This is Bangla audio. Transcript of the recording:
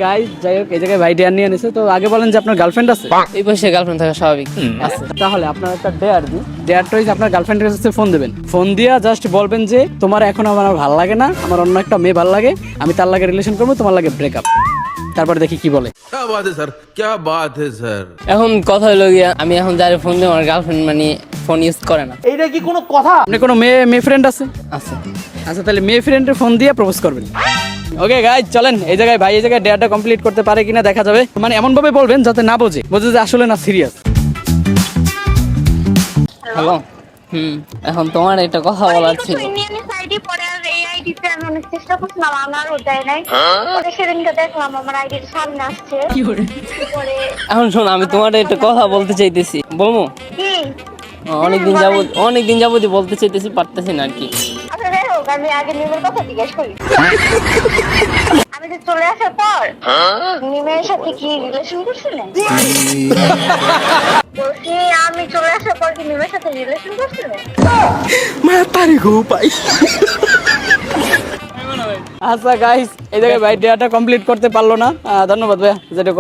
গাইস যাই হোক এই জায়গায় ভাই ডেয়ার নিয়ে নিছে। তো আগে বলেন যে আপনার গার্লফ্রেন্ড আছে? এই বয়সে গার্লফ্রেন্ড থাকা স্বাভাবিক আছে। তাহলে আপনার একটা ডেয়ার দিই। ডেয়ারটা হচ্ছে আপনার গার্লফ্রেন্ডের কাছে ফোন দেবেন। ফোন দিয়া জাস্ট বলবেন যে তোমার এখন আমার ভালো লাগে না, আমার অন্য একটা মেয়ে ভালো লাগে, আমি তার লাগে রিলেশন করবো, তোমার লাগে ব্রেকআপ। তারপর দেখি কি বলে। क्या बात है सर, क्या बात है सर। এখন কথা হলো গিয়া আমি এখন যারে ফোন দিই আমার গার্লফ্রেন্ড মানে ফোন ইউজ করে না। আপনি কোনো মেয়ে ফ্রেন্ড আছে? আছে। আচ্ছা তাহলে মেয়ে ফ্রেন্ডের ফোন দিয়ে প্রপোজ করবেন। ওকে গাইজ চলেন এই জায়গায় ভাই এই জায়গায় ডেয়ারটা কমপ্লিট করতে পারে কিনা দেখা যাবে। মানে এমন ভাবে বলবেন যাতে না বোঝে যে আসলে না সিরিয়াস। হ্যালো। এখন তোমার একটা কথা বলার ছিল। আইডি পরে আর এই আইডিতে আমি অনেক চেষ্টা করছিলাম, আমার ওটাই নাই। পরে সেদিনকে দেখলাম আমার আইডির সামনে আসছে। পরে এখন শোন আমি তোমার একটা কথা বলতে চাইতেছি, বলবো? কি অনেকদিন যাবতই বলতে চাইতেছি, পারতেছি না আর কি। আচ্ছা যাই হোক, আমি আগে নিমের কথা জিজ্ঞেস করি। আমি যে চলে আসার পর নিমের সাথে কি রিলেশন করছিলেন? বলছি আমি চলে আসার পর কি নিমের সাথে রিলেশন করছিলেন? আচ্ছা গাইস এই জায়গায় ভাই ডেয়ারটা কমপ্লিট করতে পারলো না। ধন্যবাদ ভাইয়া যেটা